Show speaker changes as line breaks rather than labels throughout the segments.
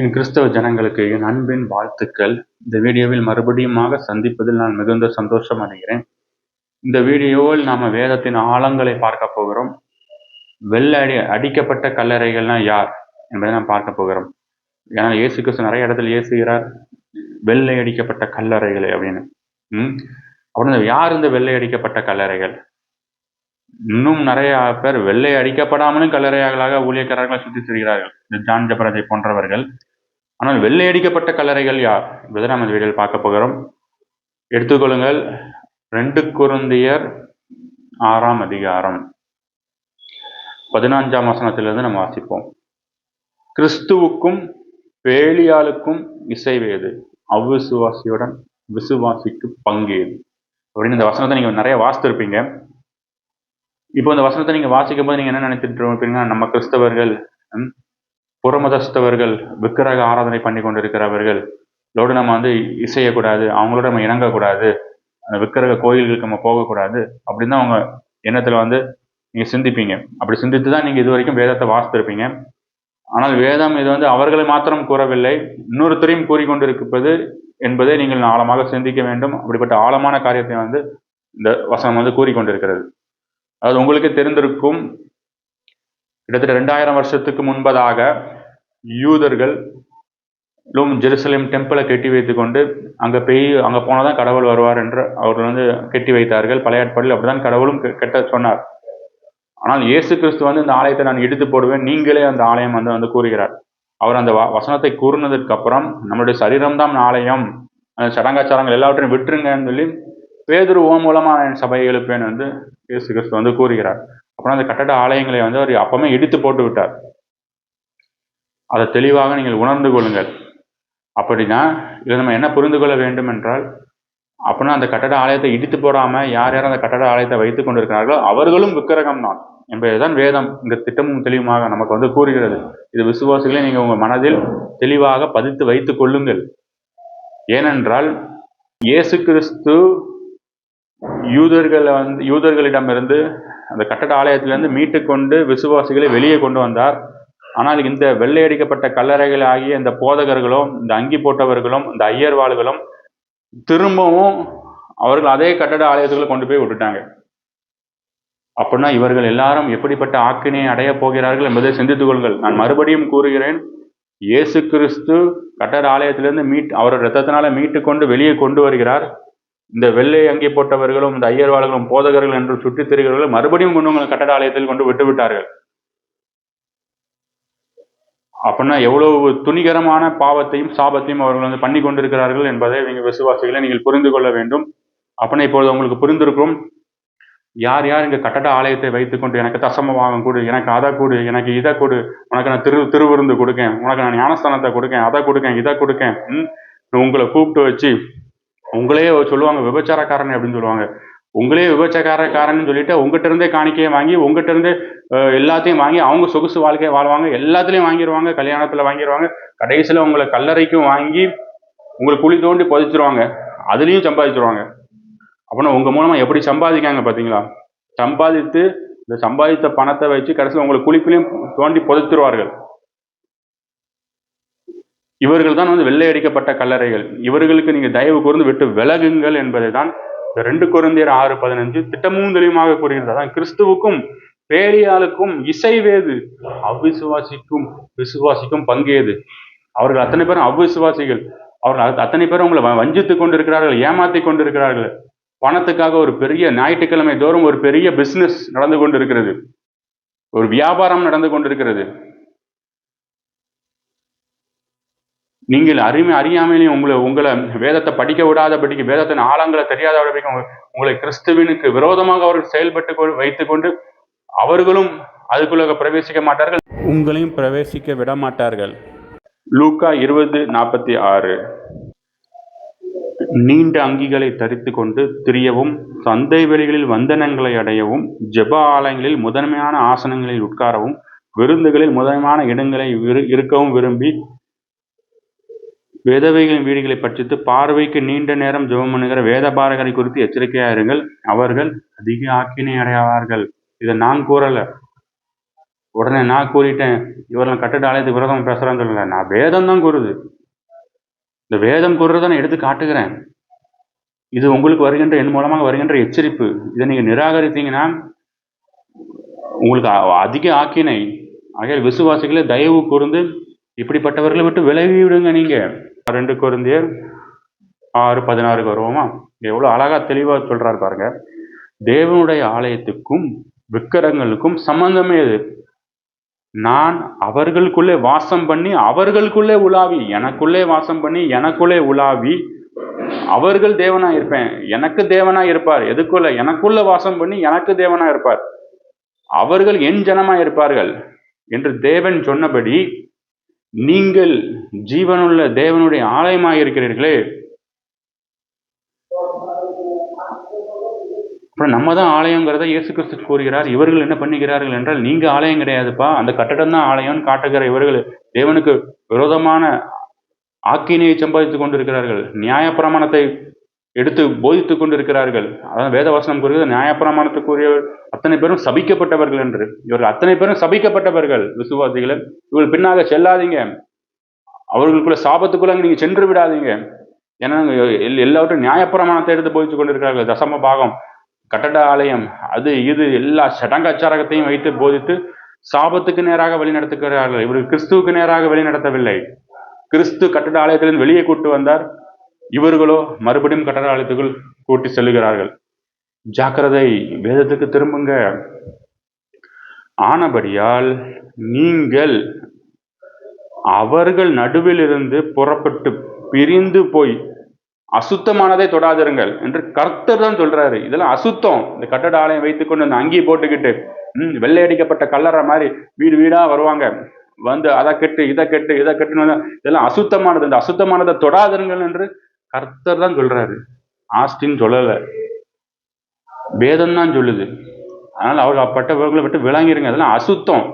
என் கிறிஸ்தவ ஜனங்களுக்கு என் அன்பின் வாழ்த்துக்கள். இந்த வீடியோவில் மறுபடியுமாக சந்திப்பதில் நான் மிகுந்த சந்தோஷம் அடைகிறேன். இந்த வீடியோவில் நாம வேதத்தின் ஆழங்களை பார்க்க போகிறோம். அடிக்கப்பட்ட கல்லறைகள்னா யார் என்பதை நாம் பார்க்க போகிறோம். ஏன்னா இயேசு கிறிஸ்து நிறைய இடத்துல ஏசுகிறார் வெள்ளை அடிக்கப்பட்ட கல்லறைகளை அப்படின்னு. அப்படின்னு யார் இந்த வெள்ளை அடிக்கப்பட்ட கல்லறைகள்? இன்னும் நிறைய பேர் வெள்ளை அடிக்கப்படாமலும் கல்லறைகளாக ஊழியக்காரர்களை சுற்றி திரிகிறார்கள். ஜான் ஜபராஜை போன்றவர்கள். ஆனால் வெள்ளை அடிக்கப்பட்ட கல்லறைகள் யார் என்பதை நாம் இந்த வீடியோவில் பார்க்க போகிறோம். எடுத்துக்கொள்ளுங்கள் 2 கொரிந்தியர் 6ஆம் அதிகாரம் 14ஆம் வசனத்திலிருந்து நம்ம வாசிப்போம். கிறிஸ்துவுக்கும் பேலியாளுக்கும் இசைவேது, அவ்விசுவாசியுடன் விசுவாசிக்கு பங்கேது அப்படின்னு இந்த வசனத்தை நீங்க நிறைய வாசித்திருப்பீங்க. இப்போ இந்த வசனத்தை நீங்க வாசிக்கும் போது நீங்க என்ன நினைச்சிட்டு இருப்பீங்கன்னா, நம்ம கிறிஸ்தவர்கள் புறமதஸ்தவர்கள் விக்கிரக ஆராதனை பண்ணி கொண்டிருக்கிறவர்கள் லோடு நம்ம இசையக்கூடாது, அவங்களோட நம்ம இணங்கக்கூடாது, அந்த விக்கிரக கோயில்களுக்கு நம்ம போகக்கூடாது அப்படின்னு தான் அவங்க எண்ணத்துல நீங்க சிந்திப்பீங்க. அப்படி சிந்தித்து தான் நீங்க இது வரைக்கும் வேதத்தை வாசித்திருப்பீங்க. ஆனால் வேதம் இது அவர்களை மாத்திரம் கூறவில்லை, இன்னொருத்தரையும் கூறிக்கொண்டிருப்பது என்பதை நீங்கள் ஆழமாக சிந்திக்க வேண்டும். அப்படிப்பட்ட ஆழமான காரியத்தை இந்த வசனம் கூறிக்கொண்டிருக்கிறது. அதாவது உங்களுக்கே தெரிந்திருக்கும், கிட்டத்தட்ட 2000 வருஷத்துக்கு முன்பதாக யூதர்கள் ஜெருசலேம் டெம்பிளை கட்டி வைத்து கொண்டு அங்க போனதான் கடவுள் வருவார் என்று அவர்கள் கட்டி வைத்தார்கள். பழைய ஏற்பாட்டில் அப்படிதான் கடவுளும் கட்ட சொன்னார். ஆனால் இயேசு கிறிஸ்து இந்த ஆலயத்தை நான் இடித்து போடுவேன், நீங்களே அந்த ஆலயம் கூறுகிறார். அவர் அந்த வசனத்தை கூறினதற்கு அப்புறம் நம்மளுடைய சரீரம்தான் ஆலயம், சடங்காச்சாரங்கள் எல்லாவற்றையும் விட்டுருங்கன்னு சொல்லி பேதுரு மூலமா சபையை எழுப்பேன் இயேசு கிறிஸ்து கூறுகிறார். அப்புறம் அந்த கட்டட ஆலயங்களை அவர் அப்பமே இடித்து போட்டு விட்டார். அதை தெளிவாக நீங்கள் உணர்ந்து கொள்ளுங்கள். அப்படின்னா இதை நம்ம என்ன புரிந்து கொள்ள வேண்டும் என்றால், அப்படின்னா அந்த கட்டட ஆலயத்தை இடித்து போடாம யார் யார் அந்த கட்டட ஆலயத்தை வைத்துக் கொண்டிருக்கிறார்களோ அவர்களும் விக்கிரகம் தான் என்பதுதான் வேதம் இங்க திட்டமும் தெளிவாக நமக்கு கூறுகிறது. இது விசுவாசிகளை நீங்க உங்க மனதில் தெளிவாக பதித்து வைத்துக் கொள்ளுங்கள். ஏனென்றால் இயேசு கிறிஸ்து யூதர்களிடமிருந்து அந்த கட்டட ஆலயத்திலிருந்து மீட்டு கொண்டு விசுவாசிகளை வெளியே கொண்டு வந்தார். ஆனால் இந்த வெள்ளையடிக்கப்பட்ட கல்லறைகள் ஆகிய இந்த போதகர்களும், இந்த அங்கி போட்டவர்களும், இந்த ஐயர்வாள்களும் திரும்பவும் அவர்கள் அதே கட்டட ஆலயத்துக்குள்ள கொண்டு போய் விட்டுட்டாங்க. அப்படின்னா இவர்கள் எல்லாரும் எப்படிப்பட்ட ஆக்கினையை அடைய போகிறார்கள் என்பதை சிந்தித்துக் கொள்ளுங்கள். நான் மறுபடியும் கூறுகிறேன், இயேசு கிறிஸ்து கட்டட ஆலயத்திலிருந்து அவரோட ரத்தத்தினால மீட்டு கொண்டு வெளியே கொண்டு வருகிறார். இந்த வெள்ளை அங்கி போட்டவர்களும், இந்த ஐயர்வாள்களும், போதகர்கள் என்று சுற்றித் திரிகிறவர்கள் மறுபடியும் கொண்டு உங்கள் கட்டட ஆலயத்தில் கொண்டு விட்டு விட்டார்கள். அப்படின்னா எவ்வளவு துணிகரமான பாவத்தையும் சாபத்தையும் அவர்கள் பண்ணி கொண்டிருக்கிறார்கள் என்பதை நீங்க விசுவாசிகளை நீங்கள் புரிந்து கொள்ள வேண்டும். அப்படின்னா இப்பொழுது உங்களுக்கு புரிந்திருக்கும், யார் யார் இங்க கட்டட ஆலயத்தை வைத்துக்கொண்டு எனக்கு தசமபாகம் கொடு, எனக்கு அதை கொடு, எனக்கு இதை கொடு, உனக்கு நான் திருவிருந்து கொடுக்கேன், உனக்கு நான் ஞானஸ்தானத்தை கொடுக்கேன், அதை கொடுக்கேன், இதை கொடுக்கேன், உங்களை கூப்பிட்டு வச்சு உங்களே சொல்லுவாங்க விபச்சாரக்காரன் அப்படின்னு சொல்லுவாங்க. உங்களே விபச்சாரக்காரன்னு சொல்லிட்டு உங்ககிட்ட இருந்தே காணிக்கையை வாங்கி, உங்ககிட்ட இருந்தே எல்லாத்தையும் வாங்கி அவங்க சொகுசு வாழ்க்கையை வாழ்வாங்க, எல்லாத்துலயும் வாங்கிடுவாங்க, கல்யாணத்துல வாங்கிடுவாங்க, கடைசியில உங்களை கல்லறைக்கும் வாங்கி உங்களை குழி தோண்டி புதைச்சிருவாங்க, அதுலயும் சம்பாதிச்சிருவாங்க. அப்படின்னா உங்க மூலமா எப்படி சம்பாதிக்காங்க பாத்தீங்களா? சம்பாதித்து இந்த சம்பாதித்த பணத்தை வச்சு கடைசியில் உங்களை குழிக்குள்ளேயும் தோண்டி புதைச்சிருவார்கள். இவர்கள் தான் வெள்ளை அடிக்கப்பட்ட கல்லறைகள். இவர்களுக்கு நீங்க தயவு கூர்ந்து விட்டு விலகுங்கள் என்பதை தான் 2 கொரிந்தியர் 6:15 திட்டமும் தெளிவாக கூறுகிறது. அதான் கிறிஸ்துவுக்கும் பேலியாளுக்கும் இசைவேது, அவ்விசுவாசிக்கும் விசுவாசிக்கும் பங்கேது. அவர்கள் அத்தனை பேரும் அவ்விசுவாசிகள். அவர்கள் அத்தனை பேரும் உங்களை வஞ்சித்துக் கொண்டிருக்கிறார்கள், ஏமாத்தி கொண்டிருக்கிறார்கள். பணத்துக்காக ஒரு பெரிய ஞாயிற்றுக்கிழமை தோறும் ஒரு பெரிய பிசினஸ் நடந்து கொண்டிருக்கிறது, ஒரு வியாபாரம் நடந்து கொண்டிருக்கிறது. நீங்கள் அறியாமையிலையும் உங்களை வேதத்தை படிக்க விடாதபடிக்கு, வேதத்தின் ஆழங்களை தெரியாதபடிக்கு உங்களை கிறிஸ்துவினுக்கு விரோதமாக அவர்கள் செயல்பட்டு வைத்துக் கொண்டு அவர்களும் அதுக்குள்ள பிரவேசிக்க மாட்டார்கள், உங்களையும் பிரவேசிக்க விட மாட்டார்கள். லூக்கா 20:46. நீண்ட அங்கிகளை தரித்து கொண்டு திரியவும், சந்தை வெளிகளில் வந்தனங்களை அடையவும், ஜெப ஆலயங்களில் முதன்மையான ஆசனங்களில் உட்காரவும், விருந்துகளில் முதன்மையான இடங்களை இருக்கவும் விரும்பி விதவைகளின் வீடுகளை பற்றித்து பார்வைக்கு நீண்ட நேரம் ஜெபம் பண்ணுகிற வேதபாரகரை குறித்து எச்சரிக்கையாயிருங்கள், அவர்கள் அதிக ஆக்கினை அடைவார்கள். இதை நான் கூறல, உடனே நான் கூறிட்டேன், இவரெல்லாம் கட்டட ஆலயத்துக்கு விரோதம் பேசுறான்னு சொல்லல, நான் வேதம் தான் கூறுது. இந்த வேதம் கூறுறதை நான் எடுத்து காட்டுகிறேன். இது உங்களுக்கு வருகின்ற, என் மூலமாக வருகின்ற எச்சரிப்பு. இதை நீங்க நிராகரித்தீங்கன்னா உங்களுக்கு அதிக ஆக்கினை. ஆகையால் விசுவாசிகளை தயவு கூர்ந்து இப்படிப்பட்டவர்களை விட்டு விலகி விடுங்க. நீங்க 2 கொரிந்தியர் 6:16 வருவோமா? எவ்வளவு அழகா தெளிவா சொல்றாரு பாருங்க. தேவனுடைய ஆலயத்துக்கும் விக்கிரகங்களுக்கும் சம்பந்தமே இது. நான் அவர்களுக்குள்ளே வாசம் பண்ணி அவர்களுக்குள்ளே உலாவி, எனக்குள்ளே வாசம் பண்ணி எனக்குள்ளே உலாவி அவர்கள் தேவனா இருப்பேன், எனக்கு தேவனா இருப்பார். எதுக்குள்ள? எனக்குள்ள வாசம் பண்ணி எனக்கு தேவனா இருப்பார், அவர்கள் என் ஜனமா இருப்பார்கள் என்று தேவன் சொன்னபடி நீங்கள் ஜீவனுள்ள தேவனுடைய ஆலயமாக இருக்கிறீர்களே. அப்புறம் நம்ம தான் ஆலயங்கிறத இயேசு கிறிஸ்து கூறுகிறார். இவர்கள் என்ன பண்ணுகிறார்கள் என்றால், நீங்க ஆலயம் கிடையாதுப்பா, அந்த கட்டடம் தான் ஆலயம்னு காட்டுகிற இவர்கள் தேவனுக்கு விரோதமான ஆக்கினையை சம்பாதித்துக் கொண்டிருக்கிறார்கள். நியாயப்பிரமாணத்தை எடுத்து போதித்துக் கொண்டிருக்கிறார்கள். அதான் வேதவசனம் கூறுகிறது, நியாயப்பிரமாணத்துக்குரிய அத்தனை பேரும் சபிக்கப்பட்டவர்கள் என்று. இவர்கள் அத்தனை பேரும் சபிக்கப்பட்டவர்கள். விசுவாசிகளை இவர்கள் பின்னாக செல்லாதீங்க, அவர்களுக்குள்ள சாபத்துக்குள்ள நீங்க சென்று விடாதீங்க. ஏன்னா எல்லாவற்றும் நியாயப்பிரமாணத்தை எடுத்து போதித்துக் கொண்டிருக்கிறார்கள். தசம பாகம், கட்டட ஆலயம், அது இது எல்லா சடங்காச்சாரத்தையும் வைத்து போதித்து சாபத்துக்கு நேராக வழி நடத்துகிறார்கள். இவர்கள் கிறிஸ்துவுக்கு நேராக வழி நடத்தவில்லை. கிறிஸ்து கட்டட ஆலயத்திலிருந்து வெளியே கூட்டு வந்தார், இவர்களோ மறுபடியும் கட்டட ஆலயத்துக்குள் கூட்டி செல்லுகிறார்கள். ஜாக்கிரதை, வேதத்துக்கு திரும்புங்க. ஆனபடியால் நீங்கள் அவர்கள் நடுவில் இருந்து புறப்பட்டு பிரிந்து போய் அசுத்தமானதை தொடாதிருங்கள் என்று கர்த்தர் தான் சொல்றாரு. இதெல்லாம் அசுத்தம். இந்த கட்டட ஆலயம் வைத்துக்கொண்டு அந்த அங்கி போட்டுக்கிட்டு வெள்ளை அடிக்கப்பட்ட கல்லறை மாதிரி வீடு வீடா வருவாங்க, வந்து அதை கெட்டு இதை கெட்டு இதை கெட்டுன்னு, இதெல்லாம் அசுத்தமானது. இந்த அசுத்தமானதை தொடாதிருங்கள் என்று கர்த்தர் தான் சொல்றாரு. ஆஸ்டின் சொல்லல, வேதம் தான் சொல்லுது. அதனால அவர்கள் அப்பட்டவர்களை விட்டு விளங்கிருங்க. அதெல்லாம் அசுத்தம்.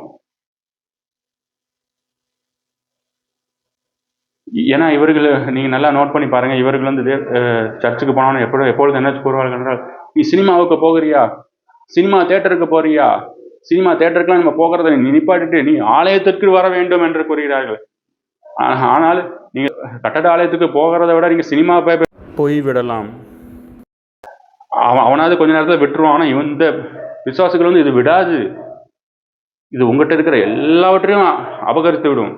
ஏன்னா இவர்கள், நீங்க நல்லா நோட் பண்ணி பாருங்க, இவர்கள் வந்து சர்ச்சுக்கு போனாலும் எப்பொழுது என்ன கூறுவார்கள் என்றால், நீ சினிமாவுக்கு போகிறியா, சினிமா தேட்டருக்கு போறியா, சினிமா தேட்டருக்குலாம் நம்ம போகிறத நீ நிப்பாட்டிட்டு நீ ஆலயத்திற்கு வர வேண்டும் என்று கூறுகிறார்கள். ஆனால் நீங்க கட்டட ஆலயத்துக்கு போகிறத விட நீங்க சினிமா போய் விடலாம். அவனாவது கொஞ்ச நேரத்தில் விட்டுருவான். ஆனா இந்த விசுவாசிகள் வந்து இது விடாது. இது உங்ககிட்ட இருக்கிற எல்லாவற்றையும் அபகரித்து விடும்.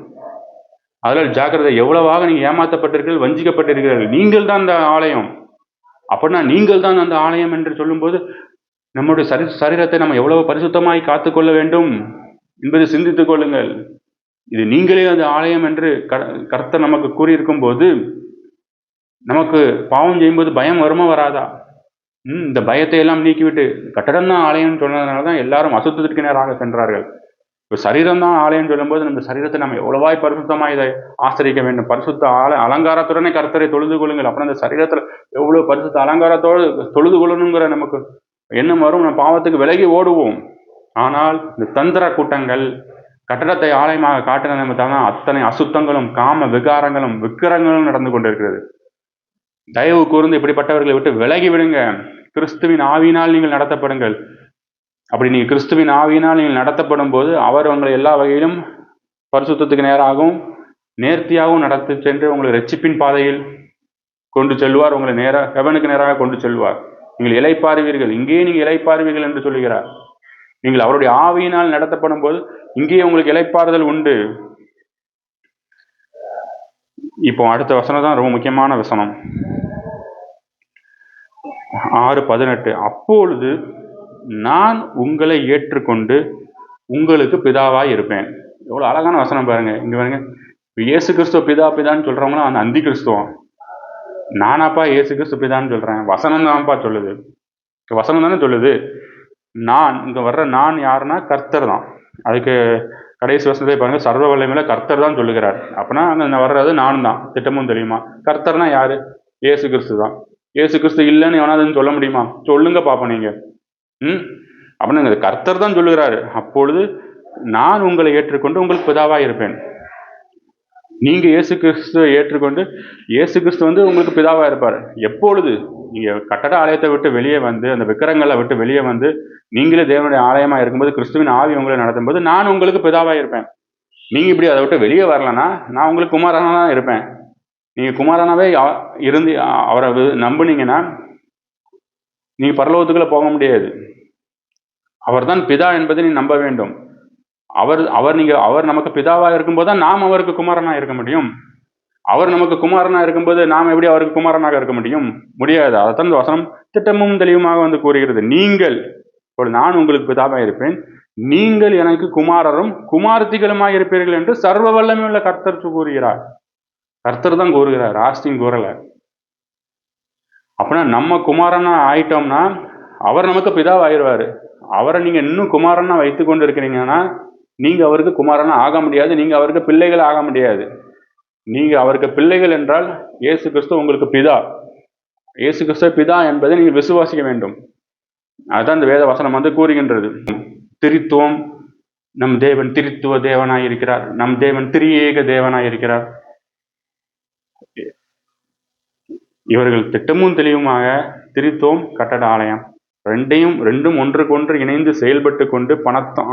அதனால் ஜாக்கிரதை. எவ்வளவாக நீங்க ஏமாற்றப்பட்டிருக்கிறீர்கள், வஞ்சிக்கப்பட்டிருக்கிறீர்கள். நீங்கள் தான் அந்த ஆலயம். அப்படின்னா நீங்கள் தான் அந்த ஆலயம் என்று சொல்லும்போது நம்முடைய சரீரத்தை நம்ம எவ்வளவு பரிசுத்தமாய் காத்துக்கொள்ள வேண்டும் என்பதை சிந்தித்துக் கொள்ளுங்கள். இது நீங்களே அந்த ஆலயம் என்று கர்த்தர் நமக்கு கூறியிருக்கும் போது நமக்கு பாவம் செய்யும்போது பயம் வருமா வராதா? இந்த பயத்தை எல்லாம் நீக்கிவிட்டு கட்டடம் தான் ஆலயம் சொன்னதுனால தான் எல்லாரும் அசுத்தத்திற்கு நேராக சென்றார்கள். இப்போ சரீரம் தான் ஆலயம் சொல்லும்போது நம்ம சரீரத்தை நம்ம எவ்வளவாய் பரிசுத்தமாக இதை ஆசிரிக்க வேண்டும். பரிசுத்த அலங்காரத்துடனே கர்த்தரை தொழுது கொள்ளுங்கள். அப்புறம் அந்த சரீரத்தில் எவ்வளவு பரிசுத்த அலங்காரத்தோடு தொழுது கொள்ளணுங்கிற நமக்கு எண்ணம் வரும். நம்ம பாவத்துக்கு விலகி ஓடுவோம். ஆனால் இந்த தந்திர கூட்டங்கள் கட்டடத்தை ஆலயமாக காட்டின நிமித்தம் தான் அத்தனை அசுத்தங்களும் காம விகாரங்களும் விக்கிரங்களும் நடந்து கொண்டிருக்கிறது. தயவு கூர்ந்து இப்படிப்பட்டவர்களை விட்டு விலகி விடுங்க. கிறிஸ்துவின் ஆவியினால் நீங்கள் நடத்தப்படுங்கள். அப்படி நீங்கள் கிறிஸ்துவின் ஆவியினால் நீங்கள் நடத்தப்படும் போது அவர் உங்களை எல்லா வகையிலும் பரிசுத்தத்துக்கு நேராகவும் நேர்த்தியாகவும் நடத்தி சென்று உங்களை ரட்சிப்பின் பாதையில் கொண்டு செல்வார். உங்களை ஹெவனுக்கு நேராக கொண்டு செல்வார். நீங்கள் இளைப்பாறுவீர்கள், இங்கேயே நீங்கள் இளைப்பாறுவீர்கள் என்று சொல்லுகிறார். நீங்கள் அவருடைய ஆவியினால் நடத்தப்படும் போது இங்கேயே உங்களுக்கு இளைப்பாறுதல் உண்டு. இப்போ அடுத்த வசனம் தான் ரொம்ப முக்கியமான வசனம், 6:18. அப்பொழுது நான் உங்களை ஏற்றுக்கொண்டு உங்களுக்கு பிதாவாய் இருப்பேன். எவ்வளவு அழகான வசனம் பாருங்க. இங்க பாருங்க, இயேசு கிறிஸ்துவ பிதான்னு சொல்றவங்களும் அந்த அந்தி கிறிஸ்துவம். நானாப்பா இயேசு கிறிஸ்து பிதான்னு சொல்றேன், வசனம் தான்ப்பா சொல்லுது. வசனம் தானே சொல்லுது. நான் இங்க வர்ற நான் யாருன்னா கர்த்தர் தான். அதுக்கு கடைசி வசனத்தை பாருங்க, சர்வ வல்லமையில கர்த்தர் தான் சொல்லுகிறார். அப்படின்னா அங்க வர்றது நான் தான். திட்டமும் தெரியுமா? கர்த்தர்னா யாரு? இயேசு கிறிஸ்து தான். இயேசு கிறிஸ்து இல்லைன்னு எவனாதுன்னு சொல்ல முடியுமா? சொல்லுங்க பாப்போம் நீங்க. அப்படின்னு கர்த்தர் தான் சொல்லுகிறாரு. அப்பொழுது நான் உங்களை ஏற்றுக்கொண்டு உங்களுக்கு பிதாவா இருப்பேன். நீங்க இயேசு கிறிஸ்துவை ஏற்றுக்கொண்டு இயேசு கிறிஸ்து வந்து உங்களுக்கு பிதாவா இருப்பார். எப்பொழுது? நீங்க கட்டட ஆலயத்தை விட்டு வெளியே வந்து, அந்த விக்கிரகங்களை விட்டு வெளியே வந்து, நீங்களே தேவனுடைய ஆலயமா இருக்கும்போது, கிறிஸ்துவின் ஆவி உங்களை நடத்தும்போது, நான் உங்களுக்கு பிதாவா இருப்பேன். நீங்க இப்படி அதை விட்டு வெளியே வரலன்னா, நான் உங்களுக்கு குமாரனா தான் இருப்பேன். நீங்க குமாரனாவே இருந்து அவரை நம்புனீங்கன்னா, நீங்க பரலோகத்துக்குள்ள போக முடியாது. அவர்தான் பிதா என்பதை நீ நம்ப வேண்டும். அவர் நமக்கு பிதாவா இருக்கும்போது தான் நாம் அவருக்கு குமாரனா இருக்க முடியும். அவர் நமக்கு குமாரனா இருக்கும்போது நாம் எப்படி அவருக்கு குமாரனாக இருக்க முடியும்? முடியாது. அதைத்தான் இந்த வசனம் திட்டமும் தெளிவுமாக வந்து கூறுகிறது. நீங்கள், நான் உங்களுக்கு பிதாவா இருப்பேன், நீங்கள் எனக்கு குமாரரும் குமாரத்திகளுமாய் இருப்பீர்கள் என்று சர்வ வல்லமையுள்ள கர்த்தர் கூறுகிறார். கர்த்தர் தான் கூறுகிறார், ஆஸ்டின் கூறல. அப்படின்னா நம்ம குமாரனா ஆயிட்டோம்னா அவர் நமக்கு பிதாவாயிருவாரு. அவரை நீங்க இன்னும் குமாரனா வைத்து கொண்டு இருக்கிறீங்கன்னா நீங்க அவருக்கு குமாரனா ஆக முடியாது. நீங்க அவருக்கு பிள்ளைகள் ஆக முடியாது. நீங்க அவருக்கு பிள்ளைகள் என்றால் இயேசு கிறிஸ்து உங்களுக்கு பிதா. இயேசு கிறிஸ்து பிதா என்பதை நீங்க விசுவாசிக்க வேண்டும். அதுதான் இந்த வேத வசனம் வந்து கூறுகின்றது. திரித்துவம், நம் தேவன் திரித்துவ தேவனாய் இருக்கிறார். நம் தேவன் திரியேக தேவனாய் இருக்கிறார். இவர்கள் திட்டமும் தெளிவுமாக திரித்துவம், கட்டட ஆலயம் ரெண்டும் ஒன்றுக்கொன்று இணைந்து செயல்பட்டு கொண்டு பணத்தை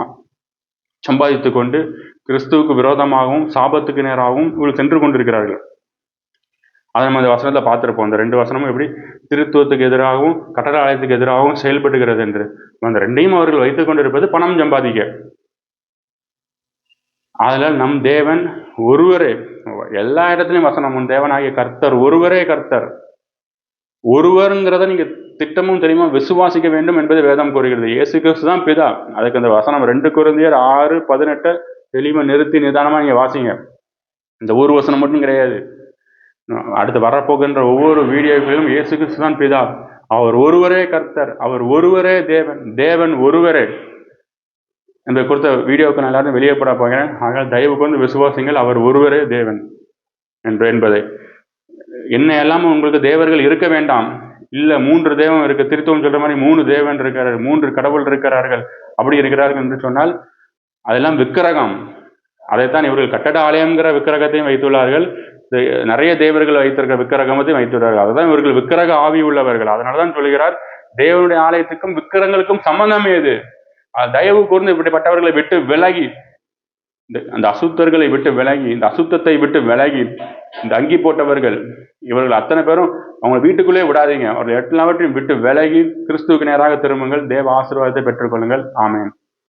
சம்பாதித்து கொண்டு கிறிஸ்துவுக்கு விரோதமாகவும் சாபத்துக்கு நேராகவும் இவர்கள் சென்று கொண்டிருக்கிறார்கள். அதை நம்ம இந்த வசனத்தை பார்த்துருப்போம். அந்த 2 வசனமும் எப்படி திருத்துவத்துக்கு எதிராகவும் கட்டட ஆலயத்துக்கு எதிராகவும் செயல்பட்டுகிறது என்று. அந்த ரெண்டையும் அவர்கள் வைத்துக் கொண்டிருப்பது பணம் சம்பாதிக்க. அதனால் நம் தேவன் ஒருவரே, எல்லா இடத்துலையும் வசனம், உன் தேவனாகிய கர்த்தர் ஒருவரே கர்த்தர். ஒருவருங்கிறத நீங்க திட்டமும் தெரியுமா விசுவாசிக்க வேண்டும் என்பது வேதம் கூறுகிறது. இயேசு கிறிஸ்து தான் பிதா. அதுக்கு அந்த வசனம் 2 கொரிந்தியர் 6:18 தெளிவா நிறுத்தி நிதானமா நீங்க வாசிங்க. இந்த ஒரு வசனம் மட்டும் கிடையாது. அடுத்து வரப்போகின்ற ஒவ்வொரு வீடியோக்களிலும் இயேசு கிறிஸ்து தான் பிதா. அவர் ஒருவரே கர்த்தர், அவர் ஒருவரே தேவன், தேவன் ஒருவரே. இந்த கொடுத்த வீடியோவுக்கு நான் எல்லாரும் வெளியே போட போகிறேன். ஆனால் தயவு கொண்டு விசுவாசிங்கள், அவர் ஒருவரே தேவன் என்பதை. என்ன எல்லாமே உங்களுக்கு தேவர்கள் இருக்க வேண்டாம். இல்ல 3 தேவன் இருக்கு. திருத்தவம் சொல்ற மாதிரி 3 தேவன் இருக்கிறார்கள், 3 கடவுள் இருக்கிறார்கள், அப்படி இருக்கிறார்கள் என்று சொன்னால் அதெல்லாம் விக்கிரகம். அதைத்தான் இவர்கள் கட்டட ஆலயம்ங்கிற விக்கிரகத்தையும் வைத்துள்ளார்கள், நிறைய தேவர்கள் வைத்திருக்கிற விக்கிரகத்தையும் வைத்துள்ளார்கள். அதுதான் இவர்கள் விக்கிரக ஆவி உள்ளவர்கள். அதனாலதான் சொல்கிறார், தேவனுடைய ஆலயத்துக்கும் விக்கிரகங்களுக்கும் சம்பந்தம் ஏது? தயவு கூர்ந்து இப்படிப்பட்டவர்களை விட்டு விலகி, அந்த அசுத்தர்களை விட்டு விலகி, இந்த அசுத்தத்தை விட்டு விலகி, இந்த அங்கி போட்டவர்கள் இவர்கள் அத்தனை பேரும் அவங்க வீட்டுக்குள்ளே விடாதீங்க. அவர்கள் எல்லாவற்றையும் விட்டு விலகி கிறிஸ்துவுக்கு நேராக திரும்புங்கள். தேவ ஆசீர்வாதத்தை பெற்றுக்கொள்ளுங்கள். ஆமென்.